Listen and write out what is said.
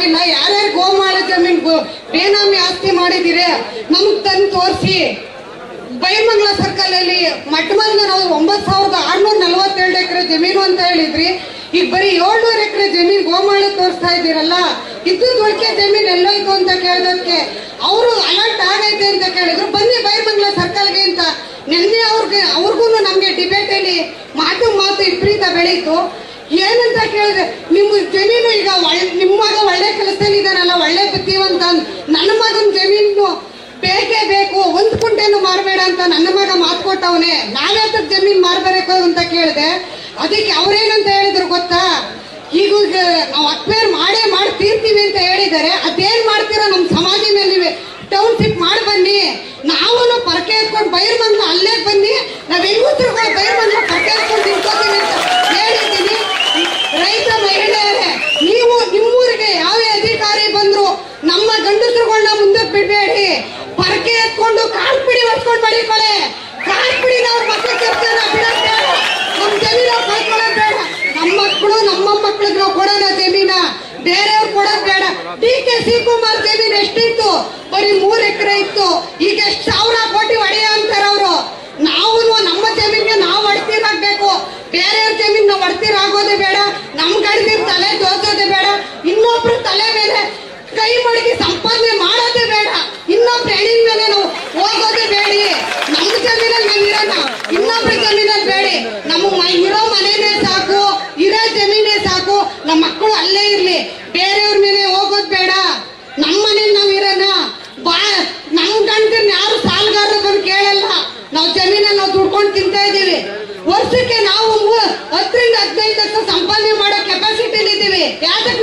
ಆಗಿಲ್ಲ. ಯಾರ್ಯಾರು ಗೋಮಾಳ ಜಮೀನ್ ಬೇನಾಮಿ ಆಸ್ತಿ ಮಾಡಿದಿರಿ ನಮಗ್ ತಂದು ತೋರಿಸಿ. ಬೈರ್ಮಂಗ್ಲ ಸರ್ಕಲ್ ಅಲ್ಲಿ ಮಟ್ಟಮಲ್ಗ ನಾವು 9647 ಎಕರೆ ಜಮೀನು ಅಂತ ಹೇಳಿದ್ರಿ. ಈಗ ಬರೀ 700 ಎಕರೆ ಜಮೀನ್ ಗೋಮಾಳ ತೋರಿಸ್ತಾ ಇದ್ದೀರಲ್ಲ, ಇದ್ದದ್ದು ಉಳಿಕೆ ಜಮೀನ್ ಎಲ್ಲೋಯ್ತು ಅಂತ ಕೇಳೋದಕ್ಕೆ ಅವರು ಅಲರ್ಟ್ ಆಗೈತೆ ಅಂತ ಕೇಳಿದ್ರು. ಬನ್ನಿ ಬೈರ್ಮಂಗ್ಲ ಸರ್ಕಲ್ಗೆ ಅಂತ ನಿನ್ನೆ ಅವ್ರಿಗೂ ನಮ್ಗೆ ಡಿಬೇಟ್ ಅಲ್ಲಿ ಮಾತು ವಿಪರೀತ ಬೆಳೀತು. ಏನಂತ ಕೇಳಿದ್ರೆ, ನಿಮ್ಮ ಜಮೀನು ಈಗ ನಿಮ್ಮ ಮಗ ಒಳ್ಳೆ ಕೆಲಸದಲ್ಲಿ ಇದಾನಲ್ಲ, ಒಳ್ಳೆ ಬುದ್ಧಿವಂತ, ನನ್ನ ಮಗನ ಜಮೀನು ಬೇಕೇ ಬೇಕು, 1 ಕುಂಟೆನು ಮಾರಬೇಡ ಅಂತ ನನ್ನ ಮಗ ಮಾತು ಕೊಟ್ಟವನೇ, ನಾವ್ಯಾತ ಜಮೀನ್ ಮಾರ್ಬೇಕು ಅಂತ ಕೇಳಿದೆ. ಅದಕ್ಕೆ ಅವ್ರೇನಂತ ಹೇಳಿದ್ರು ಗೊತ್ತಾ, ಈಗ ನಾವು ಅಕ್ವೇರ್ ಮಾಡಿ ತೀರ್ತೀವಿ ಅಂತ ಹೇಳಿದ್ದಾರೆ. ಅದೇನ್ ಮಾಡ್ತೀರಾ ನಮ್ಮ ಸಮಾಜ ಮೇಲೆ ಟೌನ್ಶಿಪ್ ಮಾಡಿ ಬನ್ನಿ, ನಾವು ಪರಕೆ ಎತ್ಕೊಂಡು ಬೈರ್ಮಂಗ್ಲ ಅಲ್ಲೇ ಬನ್ನಿ, ನಾವ್ ಹೆಂಗಸರುಗಳು ಬೈರ್ಮಂಗ್ಲ ಪರಕೆ ಎತ್ಕೊಂಡು ನಿಂತ್ಕೋತೀವಿ ಅಂತ ಹೇಳಿದ್ದೀನಿ. ರೈತ ಮಹಿಳೆಯರೇ, ನೀವು ನಿಮ್ಮೂರಿಗೆ ಯಾವೇ ಅಧಿಕಾರಿ ಬಂದ್ರು ನಮ್ಮ ಗಂಡಸರುಗಳನ್ನ ಮುಂದಕ್ಕೆ ಬಿಡಬೇಡಿ. ಪರಕೆ ಎತ್ಕೊಂಡು ಕಾಲ್ಪಿಡಿ ಹೊಡ್ಕೊಂಡು ಬಡಿಕೊಳ್ಳೆ, ಕಾಲ್ಪಿಡಿನ ಅವ್ರ ಮಕ್ಕಳ ಕೆಲಸ ಬಿಡೋದ್ ಬೇಡ, ನಮ್ಮ ಜಮೀನ ಕಳ್ಕೊಳ್ಳೋದ್ ಬೇಡ. ನಮ್ಮ ಮಕ್ಕಳಿಗೆ ನಾವು ಕೊಡೋಣ ಜಮೀನ, ಬೇರೆಯವ್ರು ಕೊಡೋದ್ ಬೇಡ. DK ಶಿವಕುಮಾರ್ ಜಮೀನ್ ಎಷ್ಟಿತ್ತು? ಬರೀ 3 ಎಕರೆ ಇತ್ತು. ಈಗ ಎಷ್ಟು 1000 ಕೋಟಿ ಒಡೆಯ ಅಂತಾರ ಅವರು. ನಾವು ನಮ್ಮ ಜಮೀನ್ಗೆ ನಾವು ಒಡ್ತೀರಾಗಬೇಕು, ಬೇರೆಯವ್ರ ಜಮೀನ್ ನಾವು ಒಡ್ತೀರಾಗೋದೇ ಬೇಡ. ನಮ್ ಗಡಿದಿರ್ ತಲೆ ದೋಚೋದೇ ಬೇಡ, ಇನ್ನೊಬ್ರು ತಲೆ ಮೇಲೆ ಕೈ ಮಡಗಿ ಸಂಪಾದನೆ ಮಾಡೋದೇ ಬೇಡ, ಇನ್ನೊಬ್ರು ಹೆಣ್ಣಿನ ಮೇಲೆ ನಾವು ಹೋಗೋದೇ ಬೇಡಿ. ನಮ್ಮ ಜಮೀನಲ್ಲಿ ನಾವಿರೋಣ, ಇನ್ನೊಬ್ರ ಜಮೀನಲ್ಲಿ ಬೇಡಿ. ನಮ್ಮ ಇರೋ ಮನೆನೇ ಸಾಕು, ಇರೋ ಜಮೀನೇ ಸಾಕು, ನಮ್ಮ ಮಕ್ಕಳು ಅಲ್ಲೇ ಇರ್ಲಿ, ಬೇರೆಯವ್ರ ಮೇಲೆ ಹೋಗೋದ್ ಬೇಡ. ನಮ್ಮ ಮನೇಲಿ ನಾವ್ ಇರೋಣ. ನಮ್ ಗಂಡನ ಯಾರು ಸಾಲಗಾರರು ಬಂದು ಕೇಳಲ್ಲ. ನಾವು ಜಮೀನಲ್ಲಿ ನಾವು ದುಡ್ಕೊಂಡು ತಿಂತಾ ಇದೀವಿ. ವರ್ಷಕ್ಕೆ ನಾವು 10 ರಿಂದ 15 ಲಕ್ಷ ಸಂಪಾದನೆ ಮಾಡೋ ಕೆಪಾಸಿಟಿಲಿ ಇದೀವಿ. ಯಾತಕ್ಕೆ